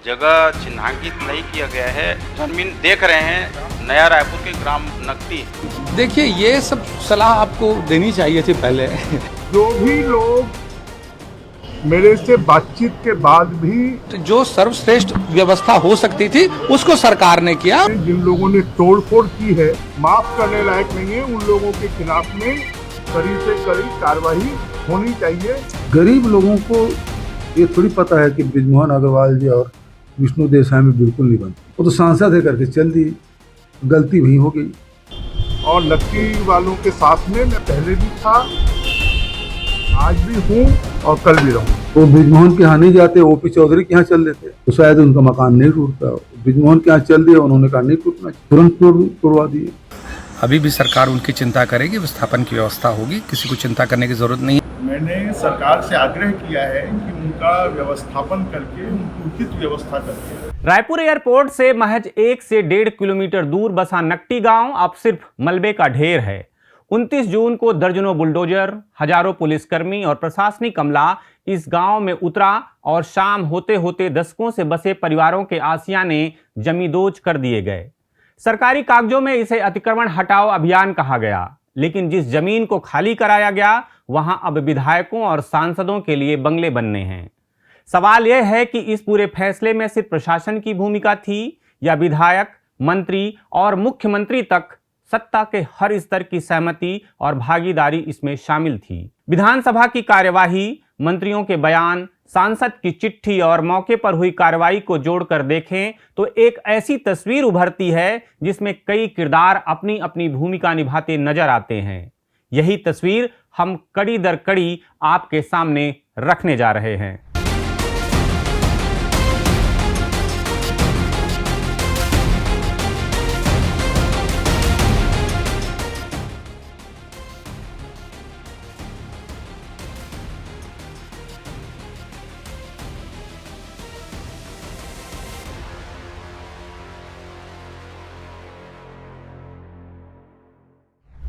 जगह चिन्हांकित नहीं किया गया है। जमीन देख रहे हैं नया रायपुर के ग्राम नकटी। देखिए, ये सब सलाह आपको देनी चाहिए थी पहले। जो भी लोग मेरे से बातचीत के बाद भी जो सर्वश्रेष्ठ व्यवस्था हो सकती थी उसको सरकार ने किया। जिन लोगों ने तोड़फोड़ की है, माफ करने लायक नहीं है। उन लोगों के खिलाफ में कड़ी से कड़ी कार्रवाई होनी चाहिए। गरीब लोगों को ये थोड़ी पता है कि बृजमोहन अग्रवाल जी और विष्णु देसाई में बिल्कुल नहीं बनती। वो तो सांसद है करके चल दी, गलती भी हो गई। और नकटी वालों के साथ में मैं पहले भी था, आज भी हूँ और कल भी रहूँ। वो बृजमोहन के यहाँ नहीं जाते, ओपी चौधरी के यहाँ चल देते तो शायद उनका मकान नहीं टूटता। बृजमोहन के यहाँ चल दिया, उन्होंने कहा नहीं टूटना, तुरंत तोड़वा दिए। अभी भी सरकार उनकी चिंता करेगी, विस्थापन की व्यवस्था होगी, किसी को चिंता करने की जरूरत नहीं। मैंने सरकार से आग्रह किया है कि उनका व्यवस्थापन करके, उनकी उचित व्यवस्था करके। रायपुर एयरपोर्ट से महज 1 से 1.5 किलोमीटर दूर बसा नकटी गांव अब सिर्फ मलबे का ढेर है। 29 जून को दर्जनों बुलडोजर, हजारों पुलिसकर्मी और प्रशासनिक अमला इस गांव में उतरा और शाम होते होते दशकों से बसे परिवारों के आसियाने जमींदोज कर दिए गए। सरकारी कागजों में इसे अतिक्रमण हटाओ अभियान कहा गया, लेकिन जिस जमीन को खाली कराया गया वहां अब विधायकों और सांसदों के लिए बंगले बनने हैं। सवाल यह है कि इस पूरे फैसले में सिर्फ प्रशासन की भूमिका थी या विधायक, मंत्री और मुख्यमंत्री तक सत्ता के हर स्तर की सहमति और भागीदारी इसमें शामिल थी। विधानसभा की कार्यवाही, मंत्रियों के बयान, सांसद की चिट्ठी और मौके पर हुई कार्रवाई को जोड़कर देखें तो एक ऐसी तस्वीर उभरती है जिसमें कई किरदार अपनी अपनी भूमिका निभाते नजर आते हैं। यही तस्वीर हम कड़ी दर कड़ी आपके सामने रखने जा रहे हैं।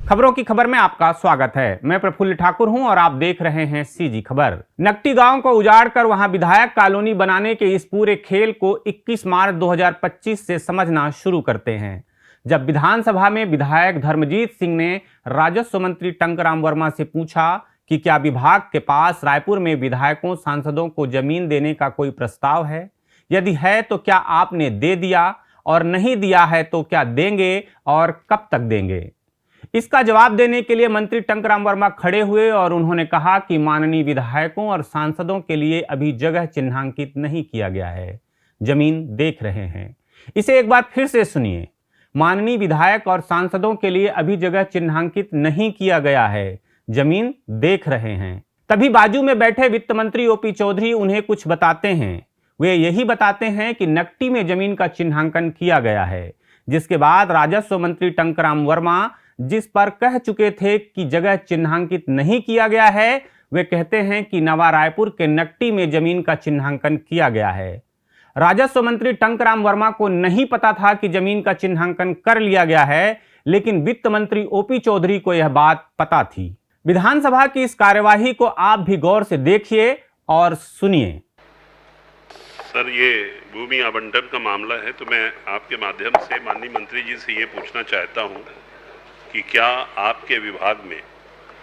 खबरों की खबर में आपका स्वागत है। मैं प्रफुल्ल ठाकुर हूं और आप देख रहे हैं सीजी खबर। नकटी गांव को उजाड़कर वहां विधायक कॉलोनी बनाने के इस पूरे खेल को 21 मार्च 2025 से समझना शुरू करते हैं, जब विधानसभा में विधायक धर्मजीत सिंह ने राजस्व मंत्री टंकराम वर्मा से पूछा कि क्या विभाग के पास रायपुर में विधायकों, सांसदों को जमीन देने का कोई प्रस्ताव है? यदि है तो क्या आपने दे दिया, और नहीं दिया है तो क्या देंगे और कब तक देंगे? इसका जवाब देने के लिए मंत्री टंकराम वर्मा खड़े हुए और उन्होंने कहा कि माननीय विधायकों और सांसदों के लिए अभी जगह चिन्हांकित नहीं किया गया है, जमीन देख रहे हैं। इसे एक बार फिर से सुनिए। माननीय विधायक और सांसदों के लिए अभी जगह चिन्हांकित नहीं किया गया है, जमीन देख रहे हैं। तभी बाजू में बैठे वित्त मंत्री ओपी चौधरी उन्हें कुछ बताते हैं। वे यही बताते हैं कि नकटी में जमीन का चिन्हांकन किया गया है, जिसके बाद राजस्व मंत्री टंकराम वर्मा जिस पर कह चुके थे कि जगह चिन्हांकित नहीं किया गया है, वे कहते हैं कि नवा रायपुर के नकटी में जमीन का चिन्हांकन किया गया है। राजस्व मंत्री टंकराम वर्मा को नहीं पता था कि जमीन का चिन्हांकन कर लिया गया है, लेकिन वित्त मंत्री ओपी चौधरी को यह बात पता थी। विधानसभा की इस कार्यवाही को आप भी गौर से देखिए और सुनिए। सर, ये भूमि आवंटन का मामला है, तो मैं आपके माध्यम से माननीय मंत्री जी से ये पूछना चाहता हूँ कि क्या आपके विभाग में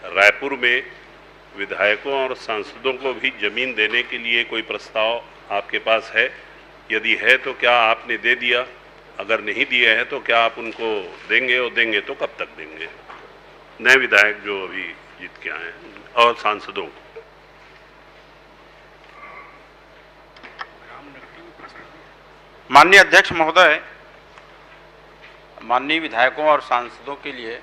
रायपुर में विधायकों और सांसदों को भी जमीन देने के लिए कोई प्रस्ताव आपके पास है? यदि है तो क्या आपने दे दिया? अगर नहीं दिया है तो क्या आप उनको देंगे, और देंगे तो कब तक देंगे? नए विधायक जो अभी जीत के आए हैं और सांसदों को। माननीय अध्यक्ष महोदय, माननीय विधायकों और सांसदों के लिए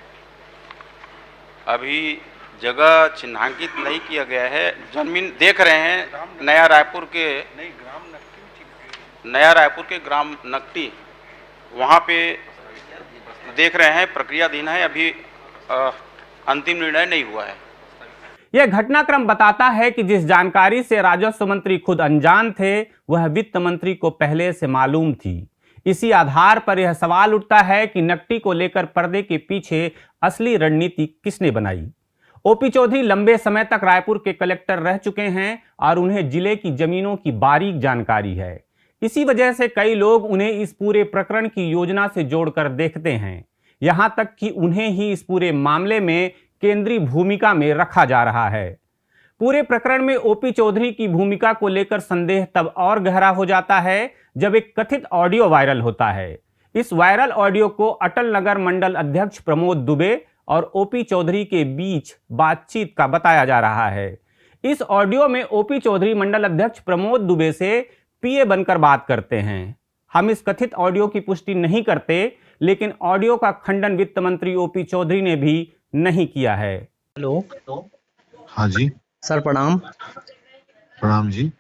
अभी जगह चिन्हांकित नहीं किया गया है। जमीन देख रहे हैं नया रायपुर के ग्राम नकटी, वहाँ पे देख रहे हैं, प्रक्रियाधीन है, अभी अंतिम निर्णय नहीं हुआ है। यह घटनाक्रम बताता है कि जिस जानकारी से राजस्व मंत्री खुद अनजान थे, वह वित्त मंत्री को पहले से मालूम थी। इसी आधार पर यह सवाल उठता है कि नकटी को लेकर पर्दे के पीछे असली रणनीति किसने बनाई। ओपी चौधरी लंबे समय तक रायपुर के कलेक्टर रह चुके हैं और उन्हें जिले की जमीनों की बारीक जानकारी है। इसी वजह से कई लोग उन्हें इस पूरे प्रकरण की योजना से जोड़कर देखते हैं, यहां तक कि उन्हें ही इस पूरे मामले में केंद्रीय भूमिका में रखा जा रहा है। पूरे प्रकरण में ओपी चौधरी की भूमिका को लेकर संदेह तब और गहरा हो जाता है जब एक कथित ऑडियो वायरल होता है। इस वायरल ऑडियो को अटल नगर मंडल अध्यक्ष प्रमोद दुबे और ओपी चौधरी के बीच बातचीत का बताया जा रहा है। इस ऑडियो में ओपी चौधरी मंडल अध्यक्ष प्रमोद दुबे से पीए बनकर बात करते हैं। हम इस कथित ऑडियो की पुष्टि नहीं करते, लेकिन ऑडियो का खंडन वित्त मंत्री ओपी चौधरी ने भी नहीं किया है। हेलो हाँ जी, सर, प्रणाम। प्रणाम जी।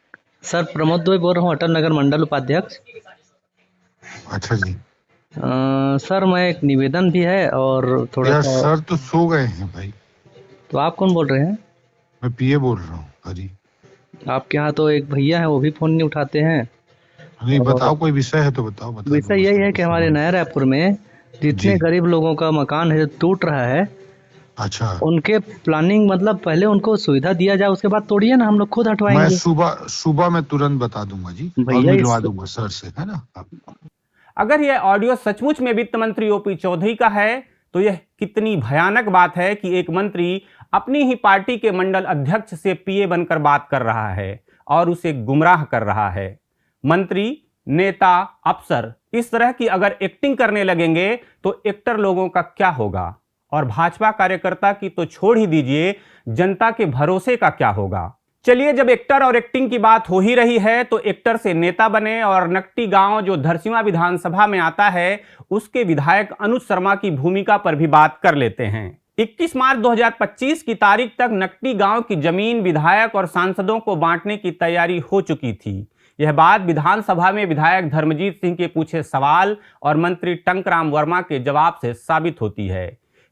सर, प्रमोद दुबे बोल रहा हूँ, अटल नगर मंडल उपाध्यक्ष। अच्छा जी। सर, मैं एक निवेदन भी है और थोड़ा यार सा। सर तो सो गए हैं भाई। तो आप कौन बोल रहे हैं? मैं पीए बोल रहा हूँ। हरी, आपके यहाँ तो एक भैया है, वो भी फोन नहीं उठाते हैं। नहीं बताओ, कोई विषय है तो बताओ। विषय यही है कि हमारे नया रायपुर में जितने गरीब लोगों का मकान है टूट रहा है, अच्छा, उनके प्लानिंग मतलब पहले उनको सुविधा दिया जाए, उसके बाद तोड़िए ना, हम लोग खुद हटवाएंगे। मैं सुबह में तुरंत बता दूंगा जी, भैया मिलवा दूंगा सर से, है ना। अगर यह ऑडियो सचमुच में वित्त मंत्री ओपी चौधरी का है तो यह कितनी भयानक बात है कि एक मंत्री अपनी ही पार्टी के मंडल अध्यक्ष से पीए बनकर बात कर रहा है और उसे गुमराह कर रहा है। मंत्री, नेता, अफसर इस तरह की अगर एक्टिंग करने लगेंगे तो एक्टर लोगों का क्या होगा, और भाजपा कार्यकर्ता की तो छोड़ ही दीजिए, जनता के भरोसे का क्या होगा। चलिए, जब एक्टर और एक्टिंग की बात हो ही रही है तो एक्टर से नेता बने और नकटी गांव जो धरसींवा विधानसभा में आता है उसके विधायक अनुज शर्मा की भूमिका पर भी बात कर लेते हैं। 21 मार्च 2025 की तारीख तक नकटी गांव की जमीन विधायक और सांसदों को बांटने की तैयारी हो चुकी थी। यह बात विधानसभा में विधायक धर्मजीत सिंह के पूछे सवाल और मंत्री टंकराम वर्मा के जवाब से साबित होती है।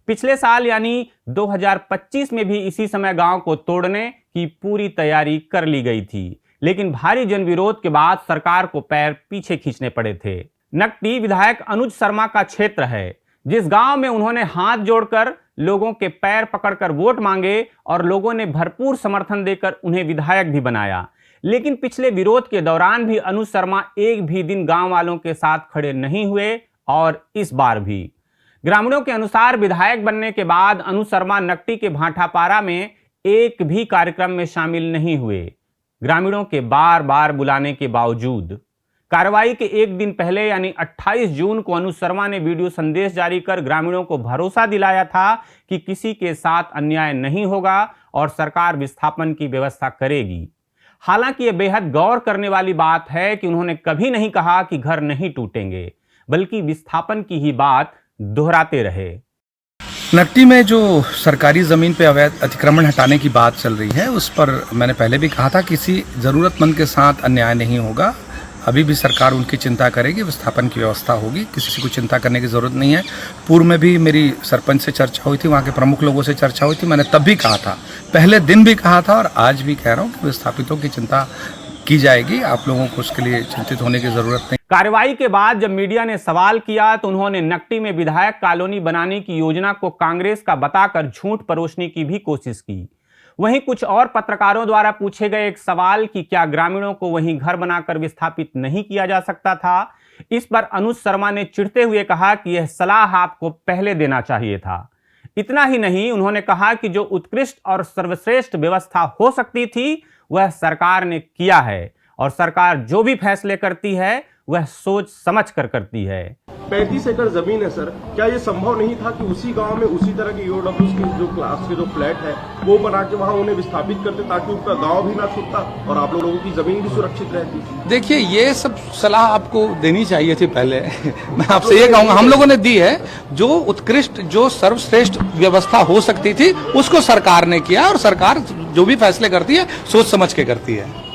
पिछले साल यानी 2025 में भी इसी समय गांव को तोड़ने की पूरी तैयारी कर ली गई थी, लेकिन भारी जनविरोध के बाद सरकार को पैर पीछे खींचने पड़े थे। नकटी विधायक अनुज शर्मा का क्षेत्र है, जिस गांव में उन्होंने हाथ जोड़कर लोगों के पैर पकड़कर वोट मांगे और लोगों ने भरपूर समर्थन देकर उन्हें विधायक भी बनाया। लेकिन पिछले विरोध के दौरान भी अनुज शर्मा एक भी दिन गांव वालों के साथ खड़े नहीं हुए और इस बार भी। ग्रामीणों के अनुसार विधायक बनने के बाद अनुज शर्मा नकटी के भाटापारा में एक भी कार्यक्रम में शामिल नहीं हुए। ग्रामीणों के बार बार बुलाने के बावजूद कार्रवाई के एक दिन पहले यानी 28 जून को अनुज शर्मा ने वीडियो संदेश जारी कर ग्रामीणों को भरोसा दिलाया था कि किसी के साथ अन्याय नहीं होगा और सरकार विस्थापन की व्यवस्था करेगी। हालांकि यह बेहद गौर करने वाली बात है कि उन्होंने कभी नहीं कहा कि घर नहीं टूटेंगे, बल्कि विस्थापन की ही बात दोहराते रहे। नकटी में जो सरकारी ज़मीन पे अवैध अतिक्रमण हटाने की बात चल रही है, उस पर मैंने पहले भी कहा था किसी ज़रूरतमंद के साथ अन्याय नहीं होगा। अभी भी सरकार उनकी चिंता करेगी, विस्थापन की व्यवस्था होगी, किसी को चिंता करने की ज़रूरत नहीं है। पूर्व में भी मेरी सरपंच से चर्चा हुई थी, वहाँ के प्रमुख लोगों से चर्चा हुई थी। मैंने तब भी कहा था, पहले दिन भी कहा था और आज भी कह रहा हूँ कि विस्थापितों की चिंता की जाएगी। आप लोगों को उसके लिए चिंतित होने की ज़रूरत नहीं। कार्रवाई के बाद जब मीडिया ने सवाल किया तो उन्होंने नकटी में विधायक कॉलोनी बनाने की योजना को कांग्रेस का बताकर झूठ परोसने की भी कोशिश की। वहीं कुछ और पत्रकारों द्वारा पूछे गए एक सवाल कि क्या ग्रामीणों को वहीं घर बनाकर विस्थापित नहीं किया जा सकता था, इस पर अनुज शर्मा ने चिढ़ते हुए कहा कि यह सलाह आपको पहले देना चाहिए था। इतना ही नहीं, उन्होंने कहा कि जो उत्कृष्ट और सर्वश्रेष्ठ व्यवस्था हो सकती थी वह सरकार ने किया है और सरकार जो भी फैसले करती है वह सोच समझ कर करती है। 35 एकड़ जमीन है सर, क्या ये संभव नहीं था कि उसी गांव में उसी तरह के ईओडब्ल्यूज के जो क्लास के जो फ्लैट है वो बना के वहां उन्हें विस्थापित करते ताकि उनका गांव भी ना छूटता और आप लोगों की जमीन भी सुरक्षित रहती? देखिए, ये सब सलाह आपको देनी चाहिए थी पहले। मैं आपसे ये कहूँगा, हम लोगों ने दी है। जो उत्कृष्ट, जो सर्वश्रेष्ठ व्यवस्था हो सकती थी उसको सरकार ने किया और सरकार जो भी फैसले करती है सोच समझ के करती है।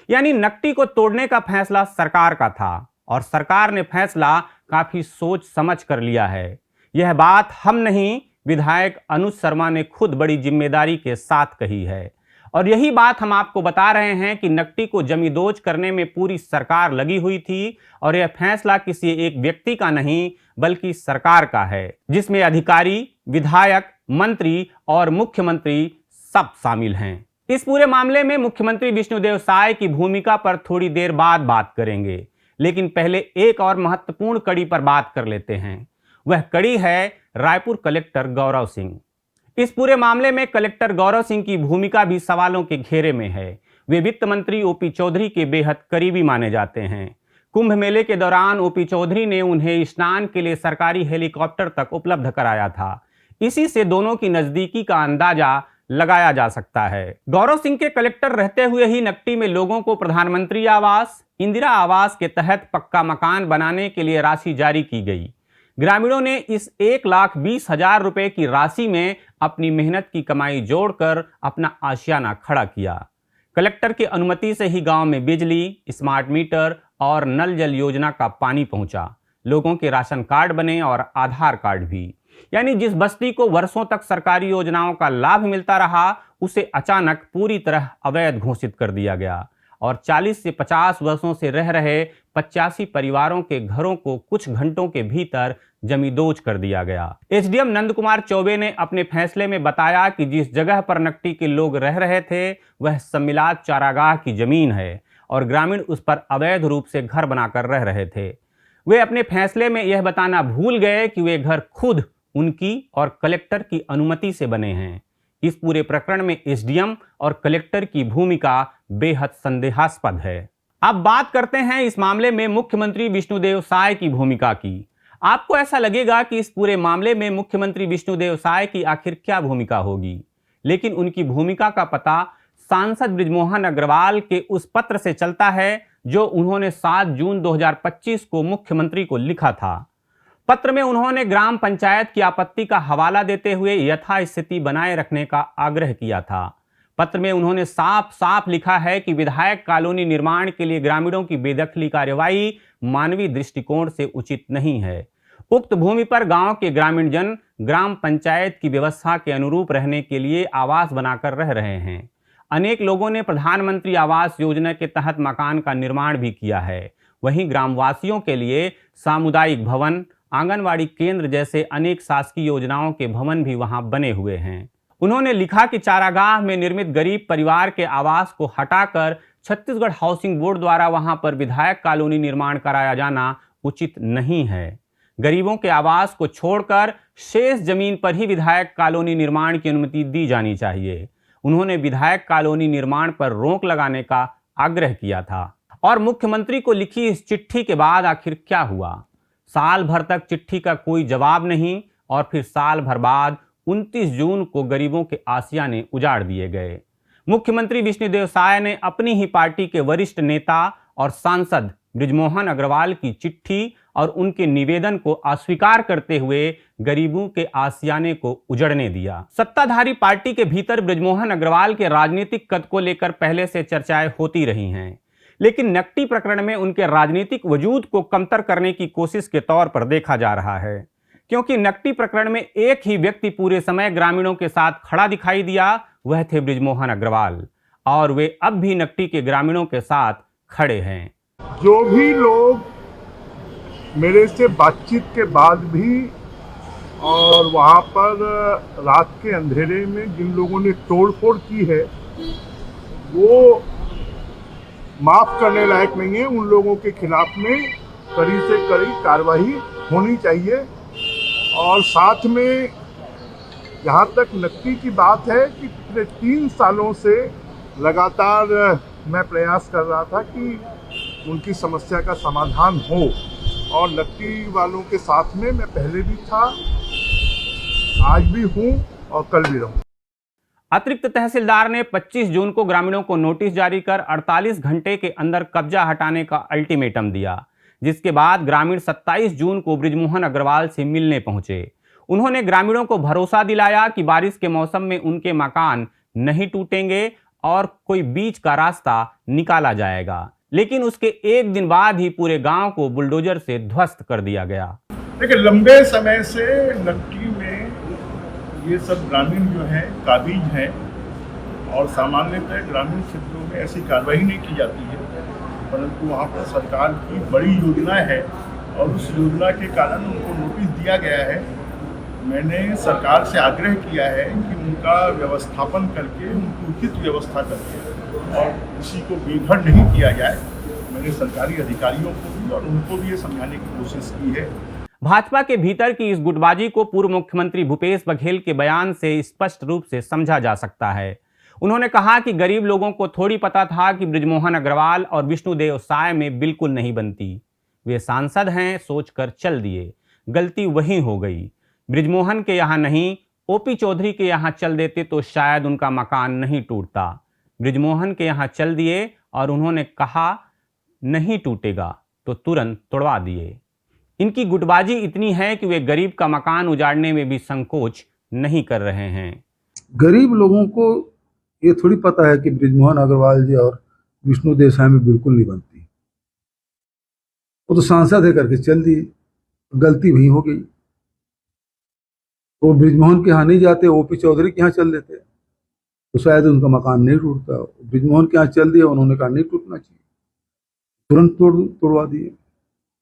यानी नकटी को तोड़ने का फैसला सरकार का था और सरकार ने फैसला काफी सोच समझ कर लिया है। यह बात हम नहीं, विधायक अनुज शर्मा ने खुद बड़ी जिम्मेदारी के साथ कही है और यही बात हम आपको बता रहे हैं कि नकटी को जमींदोज करने में पूरी सरकार लगी हुई थी और यह फैसला किसी एक व्यक्ति का नहीं बल्कि सरकार का है, जिसमें अधिकारी, विधायक, मंत्री और मुख्यमंत्री सब शामिल हैं। इस पूरे मामले में मुख्यमंत्री विष्णुदेव साय की भूमिका पर थोड़ी देर बाद बात करेंगे, लेकिन पहले एक और महत्वपूर्ण कड़ी पर बात कर लेते हैं। वह कड़ी है रायपुर कलेक्टर गौरव सिंह। इस पूरे मामले में कलेक्टर गौरव सिंह की भूमिका भी सवालों के घेरे में है। वे वित्त मंत्री ओपी चौधरी के बेहद करीबी माने जाते हैं। कुंभ मेले के दौरान ओपी चौधरी ने उन्हें स्नान के लिए सरकारी हेलीकॉप्टर तक उपलब्ध कराया था। इसी से दोनों की नजदीकी का अंदाजा लगाया जा सकता है। गौरव सिंह के कलेक्टर रहते हुए ही नकटी में लोगों को प्रधानमंत्री आवास, इंदिरा आवास के तहत पक्का मकान बनाने के लिए राशि जारी की गई। ग्रामीणों ने इस 1,20,000 रुपए की राशि में अपनी मेहनत की कमाई जोड़कर अपना आशियाना खड़ा किया। कलेक्टर की अनुमति से ही गांव में बिजली, स्मार्ट मीटर और नल जल योजना का पानी पहुंचा। लोगों के राशन कार्ड बने और आधार कार्ड भी। यानी जिस बस्ती को वर्षों तक सरकारी योजनाओं का लाभ मिलता रहा, उसे अचानक पूरी तरह अवैध घोषित कर दिया गया और 40 से 50 वर्षों से रह रहे 85 परिवारों के घरों को कुछ घंटों के भीतर जमींदोज कर दिया गया। एसडीएम नंद कुमार चौबे ने अपने फैसले में बताया कि जिस जगह पर नकटी के लोग रह रहे थे वह सम्मिलात चारागाह की जमीन है और ग्रामीण उस पर अवैध रूप से घर बनाकर रह रहे थे। वे अपने फैसले में यह बताना भूल गए कि वे घर खुद उनकी और कलेक्टर की अनुमति से बने हैं। इस पूरे प्रकरण में एसडीएम और कलेक्टर की भूमिका बेहद संदेहास्पद है। अब बात करते हैं इस मामले में मुख्यमंत्री विष्णुदेव साय की भूमिका की। आपको ऐसा लगेगा कि इस पूरे मामले में मुख्यमंत्री विष्णुदेव साय की आखिर क्या भूमिका होगी, लेकिन उनकी भूमिका का पता सांसद बृजमोहन अग्रवाल के उस पत्र से चलता है जो उन्होंने 7 जून 2025 को मुख्यमंत्री को लिखा था। पत्र में उन्होंने ग्राम पंचायत की आपत्ति का हवाला देते हुए यथास्थिति बनाए रखने का आग्रह किया था। पत्र में उन्होंने साफ साफ लिखा है कि विधायक कॉलोनी निर्माण के लिए ग्रामीणों की बेदखली कार्यवाही मानवीय दृष्टिकोण से उचित नहीं है। उक्त भूमि पर गांव के ग्रामीण जन ग्राम पंचायत की व्यवस्था के अनुरूप रहने के लिए आवास बनाकर रह रहे हैं। अनेक लोगों ने प्रधानमंत्री आवास योजना के तहत मकान का निर्माण भी किया है। वहीं ग्रामवासियों के लिए सामुदायिक भवन, आंगनवाड़ी केंद्र जैसे अनेक शासकीय योजनाओं के भवन भी वहां बने हुए हैं। उन्होंने लिखा कि चारागाह में निर्मित गरीब परिवार के आवास को हटाकर छत्तीसगढ़ हाउसिंग बोर्ड द्वारा वहां पर विधायक कॉलोनी निर्माण कराया जाना उचित नहीं है। गरीबों के आवास को छोड़कर शेष जमीन पर ही विधायक कॉलोनी निर्माण की अनुमति दी जानी चाहिए। उन्होंने विधायक कॉलोनी निर्माण पर रोक लगाने का आग्रह किया था। और मुख्यमंत्री को लिखी इस चिट्ठी के बाद आखिर क्या हुआ? साल भर तक चिट्ठी का कोई जवाब नहीं और फिर साल भर बाद 29 जून को गरीबों के आशियाने उजाड़ दिए गए। मुख्यमंत्री विष्णुदेव साय ने अपनी ही पार्टी के वरिष्ठ नेता और सांसद बृजमोहन अग्रवाल की चिट्ठी और उनके निवेदन को अस्वीकार करते हुए गरीबों के आशियाने को उजड़ने दिया। सत्ताधारी पार्टी के भीतर बृजमोहन अग्रवाल के राजनीतिक कद को लेकर पहले से चर्चाएं होती रही हैं, लेकिन नकटी प्रकरण में उनके राजनीतिक वजूद को कमतर करने की कोशिश के तौर पर देखा जा रहा है, क्योंकि नकटी प्रकरण में एक ही व्यक्ति पूरे समय ग्रामीणों के साथ खड़ा दिखाई दिया, वह थे बृजमोहन अग्रवाल, और वे अब भी नकटी के ग्रामीणों के साथ खड़े हैं। जो भी लोग मेरे से बातचीत के बाद भी और वहाँ पर रात के अंधेरे में जिन लोगों ने तोड़फोड़ की है वो माफ करने लायक नहीं है। उन लोगों के खिलाफ में कड़ी से कड़ी कार्रवाई होनी चाहिए। और साथ में जहाँ तक नकटी की बात है कि पिछले 3 सालों से लगातार मैं प्रयास कर रहा था कि उनकी समस्या का समाधान हो, और नकटी वालों के साथ में मैं पहले भी था, आज भी हूँ और कल भी रहूँ। अतिरिक्त तहसीलदार ने 25 जून को ग्रामीणों को नोटिस जारी कर 48 घंटे के अंदर कब्जा हटाने का अल्टीमेटम दिया, जिसके बाद ग्रामीण 27 जून को बृजमोहन अग्रवाल से मिलने पहुंचे। उन्होंने ग्रामीणों को भरोसा दिलाया कि बारिश के मौसम में उनके मकान नहीं टूटेंगे और कोई बीच का रास्ता निकाला जाएगा, लेकिन उसके एक दिन बाद ही पूरे गांव को बुलडोजर से ध्वस्त कर दिया गया। देखिए, लंबे समय से नकटी में ये सब ग्रामीण जो हैं काबिज हैं और सामान्यतः ग्रामीण क्षेत्रों में ऐसी कार्रवाई नहीं की जाती है, परंतु वहाँ पर सरकार की बड़ी योजना है और उस योजना के कारण उनको नोटिस दिया गया है मैंने सरकार से आग्रह किया है कि उनका व्यवस्थापन करके, उनकी उचित व्यवस्था करके और किसी को बेघर नहीं किया जाए। मैंने सरकारी अधिकारियों को भी और उनको भी ये समझाने की कोशिश की है। भाजपा के भीतर की इस गुटबाजी को पूर्व मुख्यमंत्री भूपेश बघेल के बयान से स्पष्ट रूप से समझा जा सकता है। उन्होंने कहा कि गरीब लोगों को थोड़ी पता था कि बृजमोहन अग्रवाल और विष्णुदेव साय में बिल्कुल नहीं बनती। वे सांसद हैं सोचकर चल दिए, गलती वही हो गई। बृजमोहन के यहाँ नहीं, ओपी चौधरी के यहाँ चल देते तो शायद उनका मकान नहीं टूटता। बृजमोहन के यहाँ चल दिए और उन्होंने कहा नहीं टूटेगा तो तुरंत तोड़वा दिए। इनकी गुटबाजी इतनी है कि वे गरीब का मकान उजाड़ने में भी संकोच नहीं कर रहे हैं। गरीब लोगों को ये थोड़ी पता है कि बृजमोहन अग्रवाल जी और विष्णुदेव साय में बिल्कुल नहीं बनती। वो तो सांसद है करके चल दी, गलती वही हो गई। वो बृजमोहन के यहाँ नहीं जाते, ओपी चौधरी के यहाँ चल देते तो शायद उनका मकान नहीं टूटता। बृजमोहन के यहाँ चल दिया, उन्होंने कहा नहीं टूटना चाहिए, तुरंत तोड़वा दिए।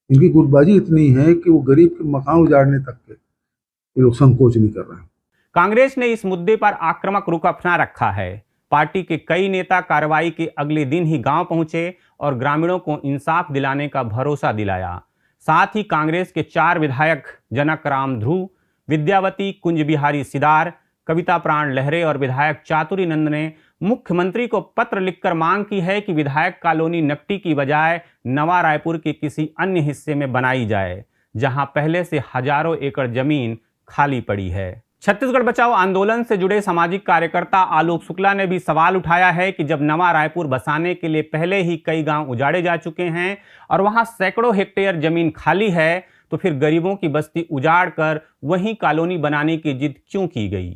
इनकी गुटबाजी इतनी है कि वो गरीब के मकान उजाड़ने तक के ये लोग संकोच नहीं कर रहे हैं। कांग्रेस ने इस मुद्दे पर आक्रामक रुख अपना रखा है। पार्टी के कई नेता कार्रवाई के अगले दिन ही गांव पहुंचे और ग्रामीणों को इंसाफ दिलाने का भरोसा दिलाया। साथ ही कांग्रेस के 4 विधायक जनक राम ध्रुव, विद्यावती कुंज बिहारी सिदार, कविता प्राण लहरे और विधायक चातुरी नंद ने मुख्यमंत्री को पत्र लिखकर मांग की है कि विधायक कॉलोनी नकटी की बजाय नवा रायपुर के किसी अन्य हिस्से में बनाई जाए, जहां पहले से हजारों एकड़ जमीन खाली पड़ी है। छत्तीसगढ़ बचाओ आंदोलन से जुड़े सामाजिक कार्यकर्ता आलोक शुक्ला ने भी सवाल उठाया है कि जब नवा रायपुर बसाने के लिए पहले ही कई गांव उजाड़े जा चुके हैं और वहां सैकड़ों हेक्टेयर जमीन खाली है, तो फिर गरीबों की बस्ती उजाड़ कर वहीं कॉलोनी बनाने की जिद क्यों की गई।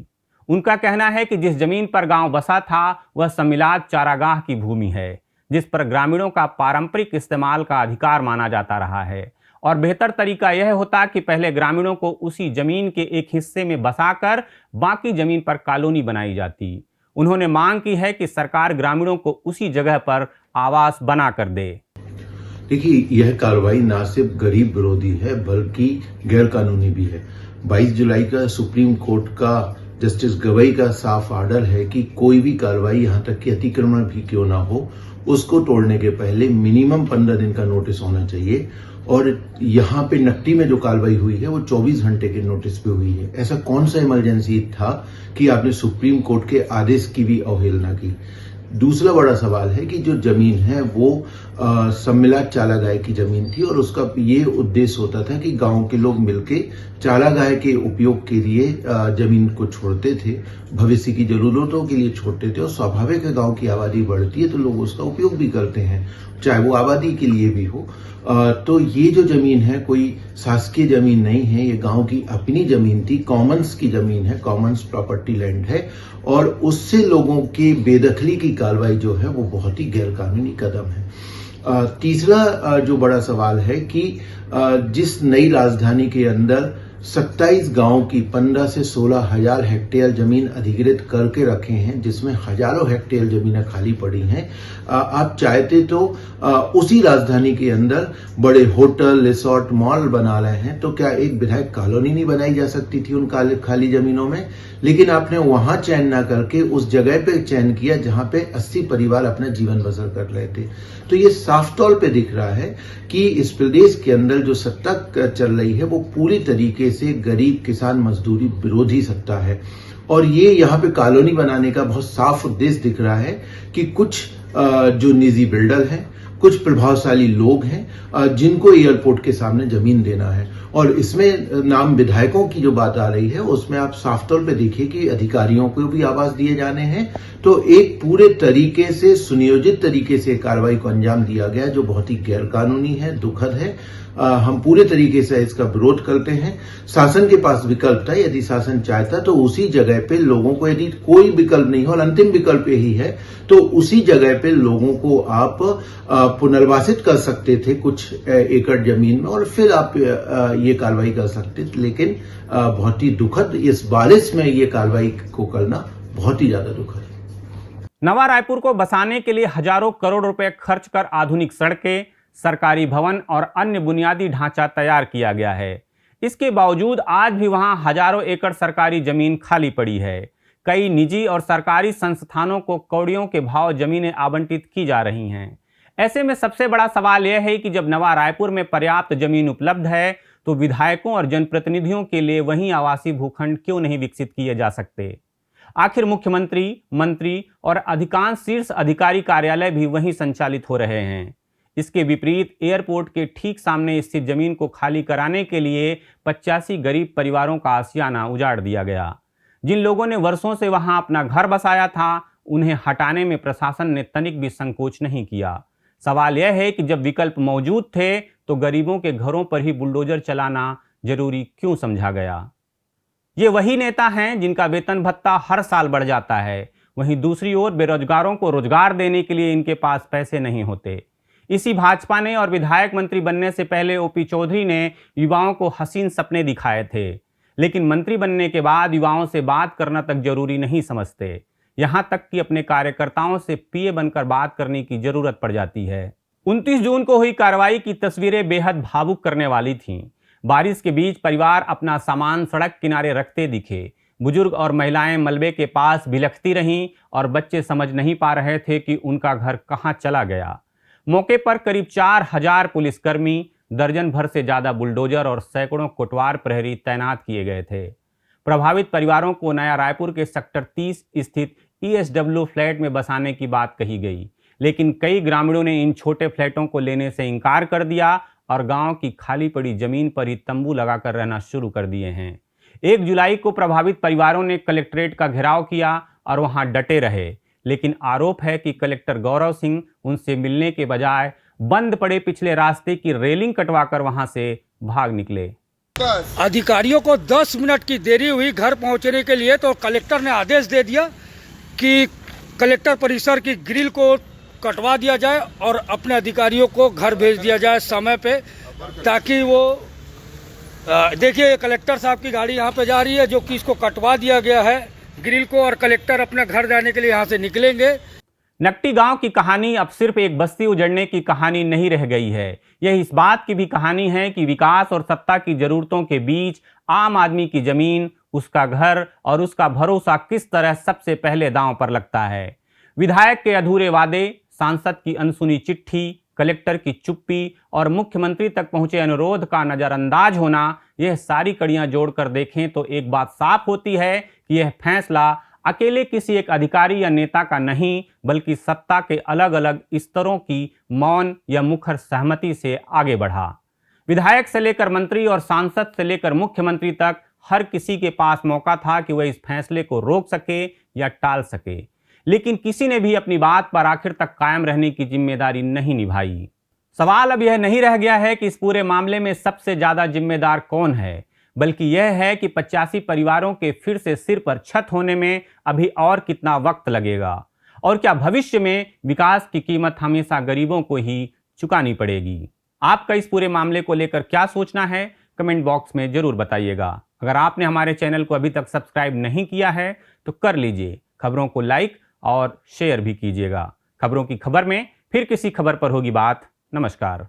उनका कहना है कि जिस जमीन पर गांव बसा था वह सम्मिलात चारागाह की भूमि है, जिस पर ग्रामीणों का पारंपरिक इस्तेमाल का अधिकार माना जाता रहा है और बेहतर तरीका यह होता कि पहले ग्रामीणों को उसी जमीन के एक हिस्से में बसाकर बाकी जमीन पर कॉलोनी बनाई जाती। उन्होंने मांग की है कि सरकार ग्रामीणों को उसी जगह पर आवास बना कर दे। देखिए, यह कार्रवाई न सिर्फ गरीब विरोधी है बल्कि गैर कानूनी भी है। 22 जुलाई का सुप्रीम कोर्ट का जस्टिस गवई का साफ आर्डर है कि कोई भी कार्रवाई यहां तक कि अतिक्रमण भी क्यों ना हो, उसको तोड़ने के पहले मिनिमम 15 दिन का नोटिस होना चाहिए। और यहाँ पे नकटी में जो कार्रवाई हुई है वो 24 घंटे के नोटिस पे हुई है। ऐसा कौन सा इमरजेंसी था कि आपने सुप्रीम कोर्ट के आदेश की भी अवहेलना की। दूसरा बड़ा सवाल है कि जो जमीन है वो सम्मिलात चारागाह की जमीन थी और उसका ये उद्देश्य होता था कि गांव के लोग मिलके चारागाह के उपयोग के लिए जमीन को छोड़ते थे, भविष्य की जरूरतों के लिए छोड़ते थे। और स्वाभाविक है, गांव की आबादी बढ़ती है तो लोग उसका उपयोग भी करते हैं, चाहे वो आबादी के लिए भी हो। तो ये जो जमीन है कोई शासकीय जमीन नहीं है, ये गांव की अपनी जमीन थी, कॉमन्स की जमीन है, कॉमन्स प्रॉपर्टी लैंड है। और उससे लोगों की बेदखली की कार्रवाई जो है वो बहुत ही गैरकानूनी कदम है। तीसरा जो बड़ा सवाल है कि जिस नई राजधानी के अंदर 27 गांव की 15 से 16 हजार हेक्टेयर जमीन अधिकृत करके रखे हैं, जिसमें हजारों हेक्टेयर जमीनें खाली पड़ी हैं, आप चाहते तो उसी राजधानी के अंदर बड़े होटल, रिसोर्ट, मॉल बना रहे हैं, तो क्या एक विधायक कॉलोनी नहीं बनाई जा सकती थी उन खाली जमीनों में? लेकिन आपने वहां चयन ना करके उस जगह पे चयन किया जहां पे 80 परिवार अपना जीवन बसर कर रहे थे। तो ये साफ तौर पे दिख रहा है कि इस प्रदेश के अंदर जो सत्ता चल रही है वो पूरी तरीके से गरीब किसान मजदूरी विरोधी सत्ता है। और ये यहाँ पे कॉलोनी बनाने का बहुत साफ उद्देश्य दिख रहा है कि कुछ जो निजी बिल्डर हैं, कुछ प्रभावशाली लोग हैं जिनको एयरपोर्ट के सामने जमीन देना है। और इसमें नाम विधायकों की जो बात आ रही है उसमें आप साफ तौर पे देखिए कि अधिकारियों को भी आवास दिए जाने हैं। तो एक पूरे तरीके से सुनियोजित तरीके से कार्रवाई को अंजाम दिया गया जो बहुत ही गैरकानूनी है, दुखद है। हम पूरे तरीके से इसका विरोध करते हैं। शासन के पास विकल्प था, यदि शासन चाहता तो उसी जगह पे लोगों को, यदि कोई विकल्प नहीं हो और अंतिम विकल्प यही है, तो उसी जगह पे लोगों को आप पुनर्वासित कर सकते थे कुछ एकड़ जमीन में और फिर आप ये कार्रवाई कर सकते थे। लेकिन बहुत ही दुखद, इस बारिश में ये कार्रवाई को करना बहुत ही ज्यादा दुखद है। नवा रायपुर को बसाने के लिए हजारों करोड़ रुपए खर्च कर आधुनिक सड़कें, सरकारी भवन और अन्य बुनियादी ढांचा तैयार किया गया है। इसके बावजूद आज भी वहां हजारों एकड़ सरकारी जमीन खाली पड़ी है। कई निजी और सरकारी संस्थानों को कौड़ियों के भाव जमीनें आवंटित की जा रही हैं। ऐसे में सबसे बड़ा सवाल यह है कि जब नवा रायपुर में पर्याप्त जमीन उपलब्ध है तो विधायकों और जनप्रतिनिधियों के लिए वहीं आवासीय भूखंड क्यों नहीं विकसित किए जा सकते। आखिर मुख्यमंत्री, मंत्री और अधिकांश शीर्ष अधिकारी कार्यालय भी वहीं संचालित हो रहे हैं। इसके विपरीत एयरपोर्ट के ठीक सामने स्थित जमीन को खाली कराने के लिए 85 गरीब परिवारों का आशियाना उजाड़ दिया गया। जिन लोगों ने वर्षों से वहां अपना घर बसाया था, उन्हें हटाने में प्रशासन ने तनिक भी संकोच नहीं किया। सवाल यह है कि जब विकल्प मौजूद थे तो गरीबों के घरों पर ही बुलडोजर चलाना जरूरी क्यों समझा गया। ये वही नेता हैं जिनका वेतन भत्ता हर साल बढ़ जाता है, वहीं दूसरी ओर बेरोजगारों को रोजगार देने के लिए इनके पास पैसे नहीं होते। इसी भाजपा ने और विधायक मंत्री बनने से पहले ओपी चौधरी ने युवाओं को हसीन सपने दिखाए थे, लेकिन मंत्री बनने के बाद युवाओं से बात करना तक जरूरी नहीं समझते। यहां तक कि अपने कार्यकर्ताओं से पीए बनकर बात करने की जरूरत पड़ जाती है। 29 जून को हुई कार्रवाई की तस्वीरें बेहद भावुक करने वाली थीं। बारिश के बीच परिवार अपना सामान सड़क किनारे रखते दिखे। बुजुर्ग और महिलाएं मलबे के पास बिलखती रहीं और बच्चे समझ नहीं पा रहे थे कि उनका घर कहां चला गया। मौके पर करीब 4000 पुलिसकर्मी, दर्जन भर से ज्यादा बुलडोजर और सैकड़ों कोटवार प्रहरी तैनात किए गए थे। प्रभावित परिवारों को नया रायपुर के सेक्टर 30 स्थित ESW फ्लैट में बसाने की बात कही गई, लेकिन कई ग्रामीणों ने इन छोटे फ्लैटों को लेने से इनकार कर दिया और गांव की खाली पड़ी जमीन पर ही तंबू लगाकर रहना शुरू कर दिए हैं। 1 जुलाई को प्रभावित परिवारों ने कलेक्ट्रेट का घेराव किया और वहां डटे रहे, लेकिन आरोप है कि कलेक्टर गौरव सिंह उनसे मिलने के बजाय बंद पड़े पिछले रास्ते की रेलिंग कटवाकर वहां से भाग निकले। अधिकारियों को 10 मिनट की देरी हुई घर पहुंचने के लिए, तो कलेक्टर ने आदेश दे दिया कि कलेक्टर परिसर की ग्रिल को कटवा दिया जाए और अपने अधिकारियों को घर भेज दिया जाए समय पे, ताकि वो देखिए कलेक्टर साहब की गाड़ी यहाँ पे जा रही है जो कि इसको कटवा दिया गया है ग्रिल को, और कलेक्टर अपने घर जाने के लिए यहाँ से निकलेंगे। नकटी गांव की कहानी अब सिर्फ एक बस्ती उजड़ने की कहानी नहीं रह गई है। यह इस बात की भी कहानी है कि विकास और सत्ता की जरूरतों के बीच आम आदमी की जमीन, उसका घर और उसका भरोसा किस तरह सबसे पहले दांव पर लगता है। विधायक के अधूरे वादे, सांसद की अनसुनी चिट्ठी, कलेक्टर की चुप्पी और मुख्यमंत्री तक पहुंचे अनुरोध का नजरअंदाज होना, यह सारी कड़ियां जोड़कर देखें तो एक बात साफ होती है कि यह फैसला अकेले किसी एक अधिकारी या नेता का नहीं, बल्कि सत्ता के अलग अलग स्तरों की मौन या मुखर सहमति से आगे बढ़ा। विधायक से लेकर मंत्री और सांसद से लेकर मुख्यमंत्री तक हर किसी के पास मौका था कि वह इस फैसले को रोक सके या टाल सके, लेकिन किसी ने भी अपनी बात पर आखिर तक कायम रहने की जिम्मेदारी नहीं निभाई। सवाल अब यह नहीं रह गया है कि इस पूरे मामले में सबसे ज्यादा जिम्मेदार कौन है, बल्कि यह है कि 85 परिवारों के फिर से सिर पर छत होने में अभी और कितना वक्त लगेगा, और क्या भविष्य में विकास की कीमत हमेशा गरीबों को ही चुकानी पड़ेगी। आपका इस पूरे मामले को लेकर क्या सोचना है, कमेंट बॉक्स में जरूर बताइएगा। अगर आपने हमारे चैनल को अभी तक सब्सक्राइब नहीं किया है तो कर लीजिए। खबरों को लाइक और शेयर भी कीजिएगा। खबरों की खबर में फिर किसी खबर पर होगी बात। नमस्कार।